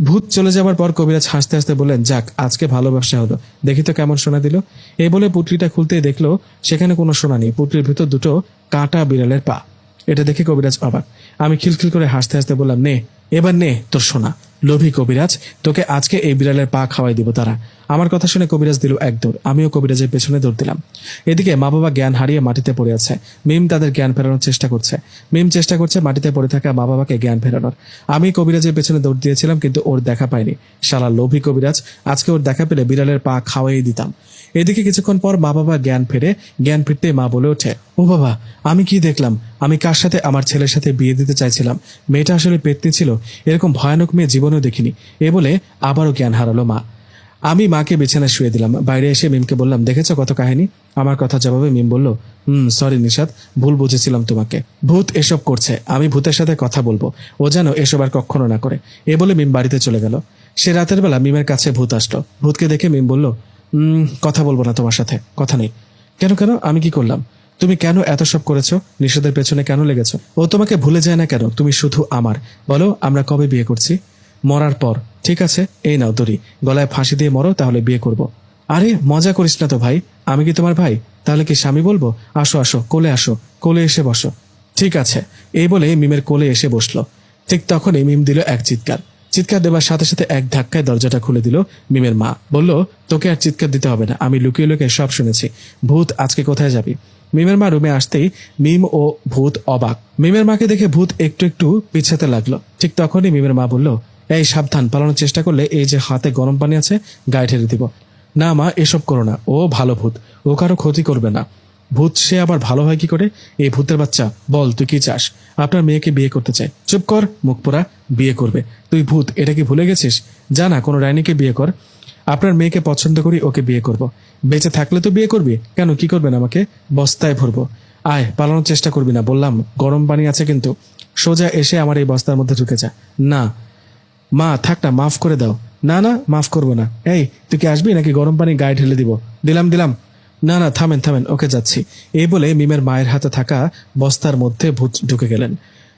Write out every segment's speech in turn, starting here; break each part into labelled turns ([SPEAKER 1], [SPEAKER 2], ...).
[SPEAKER 1] ভূত চলে যাবার পর কবিরাজ হাসতে হাসতে বললেন, যাক, আজকে ভালো ব্যবসা হলো, দেখি তো কেমন সোনা দিল। এই বলে পুটলিটা খুলতেই দেখলো সেখানে কোনো সোনা নেই, পুটলির ভিতর দুটো কাঁটা বিড়ালের পা। এটা দেখে কবিরাজ অবাক। আমি খিলখিল করে হাসতে হাসতে বললাম, নে এবার নে তোর সোনা। লোভী কবিরাজ, তোকে আজকে এই বিড়ালের পা খাওয়াই দিব তারা। আমার কথা শুনে কবিরাজ দিল এক দৌড়, আমিও কবিরাজের পেছনে দৌড় দিলাম। এদিকে মা বাবা জ্ঞান হারিয়ে মাটিতে পড়ে আছে। মিম তাদের জ্ঞান ফেরানোর চেষ্টা করছে। মিম চেষ্টা করছে মাটিতে পড়ে থাকা মা বাবাকে জ্ঞান ফেরানোর। আমি কবিরাজের পেছনে দৌড় দিয়েছিলাম, কিন্তু ওর দেখা পাইনি। শালা লোভী কবিরাজ, আজকে ওর দেখা পেলে বিড়ালের পা খাওয়াই দিতাম। এদিকে কিছুক্ষণ পর মা বাবা জ্ঞান ফেরে। জ্ঞান ফিরতে মা বলে ওঠে, ও বাবা, আমি কি দেখলাম? আমি কার সাথে? আমার ছেলের সাথে বিয়ে দিতে চাইছিলাম। মেয়েটা আসলে পেত্নী ছিল, এরকম ভয়ানক মেয়ে জীবনেও দেখিনি। এ বলে আবারও জ্ঞান হারালো মা। আমি মাকে বিছানায় শুয়ে দিলাম। বাইরে এসে মিমকে বললাম, দেখেছো কত কাহিনী? আমার কথা জবাবে মিম বলল, সরি নিশাদ, ভুল বুঝেছিলাম তোমাকে। ভূত এসব করছে, আমি ভূতের সাথে কথা বলবো, ও যেন এসব আর কখনো না করে। এ বলে মিম বাড়িতে চলে গেল। সে রাতের বেলা মিমের কাছে ভূত আসলো। ভূতকে দেখে মিম বলল, কথা বলবো না তোমার সাথে, কথা নেই। কেন কেন? আমি কি করলাম? তুমি কেন এত সব করেছো? নিষাদের পেছনে কেন লেগেছো? ও তোমাকে ভুলে যায় না কেন? তুমি শুধু আমার। বলো, আমরা কবে বিয়ে করছি? মরার পর। ঠিক আছে, এই নাও দড়ি, গলায় ফাঁসি দিয়ে মরো, তাহলে বিয়ে করব। আরে মজা করিস না তো ভাই, আমি কি তোমার ভাই? তাহলে কি স্বামী বলবো? আসো আসো, কোলে আসো, কোলে এসে বসো। ঠিক আছে, এই বলে মিমের কোলে এসে বসলো। ঠিক তখনই মিম দিল এক চিৎকার। চিৎকার দেবার সাথে সাথে এক ধাক্কায় দরজাটা খুলে দিল মিমের মা। বলল, তোকে আর চিৎকার দিতে হবে না, আমি লুকিয়ে লুকিয়ে সব শুনেছি। ভূত আজকে কোথায় যাবি? মিমের মা রুমে আসতেই মিম ও ভূত অবাক। মিমের মাকে দেখে ভূত একটু একটু পিছাতে লাগলো। ঠিক তখনই মিমের মা বলল, এই সাবধান, পালানোর চেষ্টা করলে এই যে হাতে গরম পানি আছে, গায়ে ঢেলে দিব। না মা, এসব করো না, ও ভালো ভূত, ও কারো ক্ষতি করবে না। ভূত সে আবার ভালো হয় কি করে? এই ভূতের বাচ্চা, বল তুই কি চাস? আপনার মেয়েকে বিয়ে করতে চাই। চুপ কর, মুখ পোড়া, বিয়ে করবে? তুই ভূত, এটা কি ভুলে গেছিস? জানা কোনো রানীকে বিয়ে কর। আপনার মেয়েকে পছন্দ করি, ওকে বিয়ে করব। বেঁচে থাকলে তো বিয়ে করবি, কেন কি করবেন আমাকে? বস্তায় ভরবো। আয়, পালানোর চেষ্টা করবি না, বললাম। গরম পানি আছে কিন্তু। সোজা এসে আমার এই বস্তার মধ্যে ঢুকে যা। না মা, থাক না, মাফ করে দাও। না না, মাফ করবো না। এই, তুই কি আসবি নাকি গরম পানি গায়ে ঢেলে দিব? দিলাম দিলাম। না না, থামেন থামেন, ওকে যাচ্ছি। এই বলে মিমের মায়ের হাতে থাকা বস্তার মধ্যে ভূত ঢুকে গেলেন।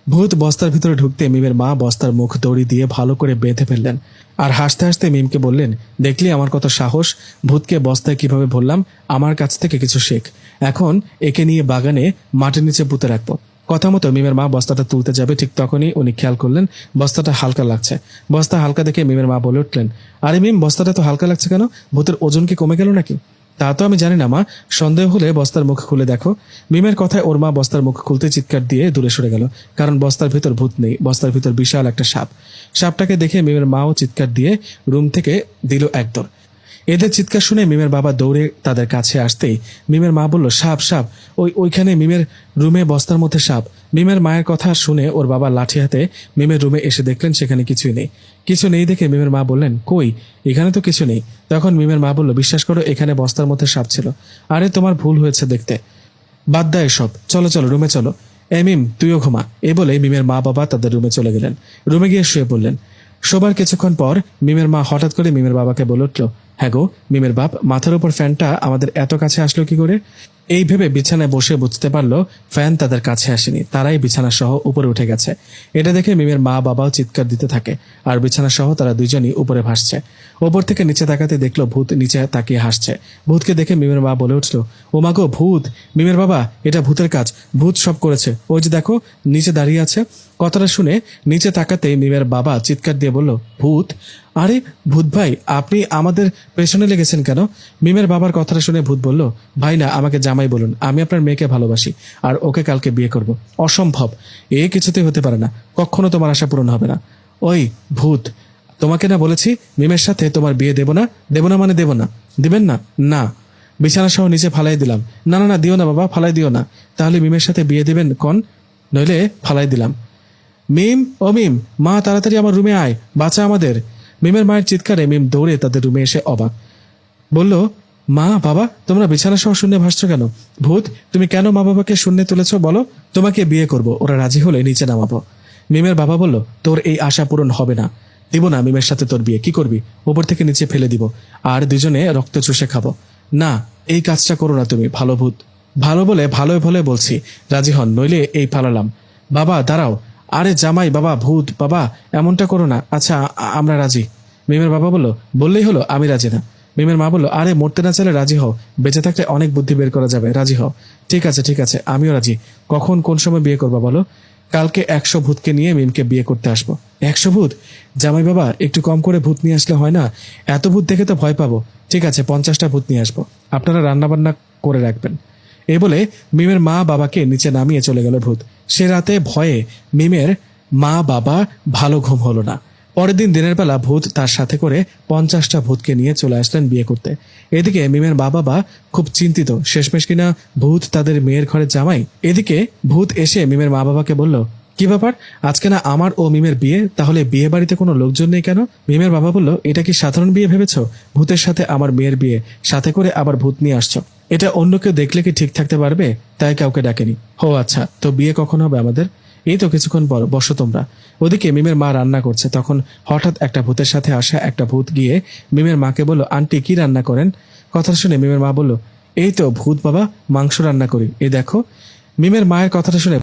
[SPEAKER 1] ভূত বস্তার ভিতরে ঢুকতে মিমের মা বস্তার মুখ দড়ি দিয়ে ভালো করে বেঁধে ফেললেন। আর হাসতে হাসতে মিমকে বললেন, দেখলি আমার কত সাহস? ভূতকে বস্তায় কিভাবে ভরলাম? আমার কাছ থেকে কিছু শেখ। এখন একে নিয়ে বাগানে মাটির নিচে পুঁতে রাখবো। কথা মতো মিমের মা বস্তাটা তুলতে যাবে, ঠিক তখনই উনি খেয়াল করলেন বস্তাটা হালকা লাগছে। বস্তা হালকা দেখে মিমের মা বলে উঠলেন, আরে মিম, বস্তাটা তো হালকা লাগছে কেন? ভূতের ওজন কি কমে গেল নাকি? তা তো আমি জানি না মা, সন্দেহ হলে বস্তার মুখ খুলে দেখো। মিমের কথায় ওর মা বস্তার মুখ খুলতে চিৎকার দিয়ে দূরে সরে গেল, কারণ বস্তার ভিতর ভূত নেই, বস্তার ভিতর বিশাল একটা সাপ। সাপটাকে দেখে মিমের মাও চিৎকার দিয়ে রুম থেকে দিল এক দৌড়। এদের চিৎকার শুনে মিমের বাবা দৌড়ে তাদের কাছে আসতেই মিমের মা বলল, সাপ সাপ, ওইখানে মিমের রুমে বস্তার মধ্যে সাপ। মিমের মায়ের কথা শুনে ওর বাবা লাঠি হাতে মিমের রুমে এসে দেখলেন সেখানে কিছুই নেই। কিছু নেই দেখে মিমের মা বললেন, কই, এখানে তো কিছু নেই। তখন মিমের মা বলল, বিশ্বাস করো, এখানে বস্তার মধ্যে সাপ ছিল। আরে তোমার ভুল হয়েছে দেখতে, বাদ দাও এসব, চলো চলো রুমে চলো। মিম, তুইও ঘুমা। এ বলে মিমের মা বাবা তাদের রুমে চলে গেলেন। রুমে গিয়ে শুয়ে পড়লেন। শোবার কিছুক্ষণ পর মিমের মা হঠাৎ করে মিমের বাবাকে বলে উঠল, হ্যাঁ গো মিমের বাপ, মাথার উপর ফ্যানটা আমাদের এত কাছে আসলো কি করে? এই ভেবে বিছানায় বসে বুঝতে পারলো ফ্যান তাদের কাছে আসেনি, তারাই বিছানা সহ উপরে উঠে গেছে। এটা দেখে মিমের মা বাবাও চিৎকার দিতে থাকে, আর বিছানা সহ তারা দুজনই উপরে ভাসছে। ওপর থেকে নিচে তাকাতে দেখলো ভূত নিচে তাকিয়ে হাসছে। ভূতকে দেখে মিমের মা বলে উঠল, ও মা গো ভূত! মিমের বাবা, এটা ভূতের কাজ, ভূত সব করেছে। ওই যে দেখো, নিচে দাঁড়িয়ে আছে। কথাটা শুনে নিচে তাকাতে মিমের বাবা চিৎকার দিয়ে বলল, ভূত? আরে ভূত ভাই, আপনি আমাদের পেছনে লেগেছেন কেন? মিমের বাবার কথাটা শুনে ভূত বলল, ভাই না, আমাকে জামাই বলুন, আমি আপনার মেয়েকে ভালোবাসি আর ওকে কালকে বিয়ে করব। অসম্ভব, এ কিছুতেই হতে পারে না, কখনো তোমার আশা পূরণ হবে না। ওই ভূত, তোমাকে না বলেছি মিমের সাথে তোমার বিয়ে দেব না? দেব না মানে দেব না। দিবেন না? না। বিছানা সহ নিচে ফালাই দিলাম। না না না, দিও না বাবা, ফালাই দিও না। তাহলে মিমের সাথে বিয়ে দেবেন কোন? নইলে ফালাই দিলাম। মিম, ও মিম, মা তাড়াতাড়ি আমার রুমে আয়, বাঁচা আমাদের। মিমের মায়ের চিৎকারে মিম দৌড়ে তাদের রুমে এসে অবাক। বলল, মা বাবা, তোমরা বিছানা সহ শূন্যে ভাসছো কেন? ভূত, তুমি কেন মা বাবাকে শূন্যে তুলেছ বলো? তোমাকে বিয়ে করব, ওরা রাজি হলে নিচে নামাবো। মিমের বাবা বলল, তোর এই আশা পূরণ হবে না। দিব না মিমের সাথে তোর বিয়ে। কি করবি? ওপর থেকে নিচে ফেলে দিব, আর দুজনে রক্ত চুষে খাবো। না, এই কাজটা করো না তুমি, ভালো ভূত। ভালো বলে ভালোই বলে বলছি, রাজি হন, নইলে এই পালালাম। বাবা দাঁড়াও, আরে জামাই বাবা, ভূত বাবা, এমনটা করো না। আচ্ছা আমরা রাজি। মিমের বাবা বলল, বললেই হলো, আমি রাজি না। মিমের মা বলল, আরে মরতে না চাইলে রাজি হও, বেঁচে থাকলে অনেক বুদ্ধি বের করা যাবে, রাজি হও। ঠিক আছে ঠিক আছে, আমিও রাজি। কখন কোন সময় বিয়ে করবা বলো? কালকে 100 ভূতকে নিয়ে মিমকে বিয়ে করতে আসবো। 100 ভূত? জামাই বাবা, একটু কম করে ভূত নিয়ে আসলে হয় না? এত ভূত দেখে তো ভয় পাবো। ঠিক আছে 50টা ভূত নিয়ে আসবো, আপনারা রান্নাবান্না করে রাখবেন। এই বলে মিমের মা বাবাকে নিচে নামিয়ে চলে গেল ভূত। সে রাতে ভয়ে মিমের মা বাবা ভালো ঘুম হলো না। পরের দিন দিনের বেলা ভূত তার সাথে করে 50টা ভূতকে নিয়ে চলে আসলেন বিয়ে করতে। এদিকে মিমের মা বাবা খুব চিন্তিত, শেষমেশ কিনা ভূত তাদের মেয়ের ঘরে জামাই। এদিকে ভূত এসে মিমের মা বাবাকে বলল, কি ব্যাপার, আজকে না আমার ও মিমের বিয়ে, তাহলে বিয়ে বাড়িতে কোনো লোকজন নেই কেন? মিমের বাবা বলল, এটা কি সাধারণ বিয়ে ভেবেছ? ভূতের সাথে আমার মেয়ের বিয়ে, সাথে করে আবার ভূত নিয়ে আসছো। এটা অন্য কেউ দেখলে কি ঠিক থাকতে পারবে? তাই কাউকে ডাকেনি। ও আচ্ছা, তো বিয়ে কখন হবে আমাদের? এই তো কিছুক্ষণ পর, বসো তোমরা। ওদিকে মিমের মা রান্না করছে, তখন হঠাৎ একটা ভূতের সাথে আসা একটা ভূত গিয়ে মিমের মাকে বলল, আন্টি কি রান্না করেন? কথা শুনে মিমের মা বলল, এই তো ভূত বাবা, মাংস রান্না করি, এই দেখো। মিমের মায়ের কথাটা শুনে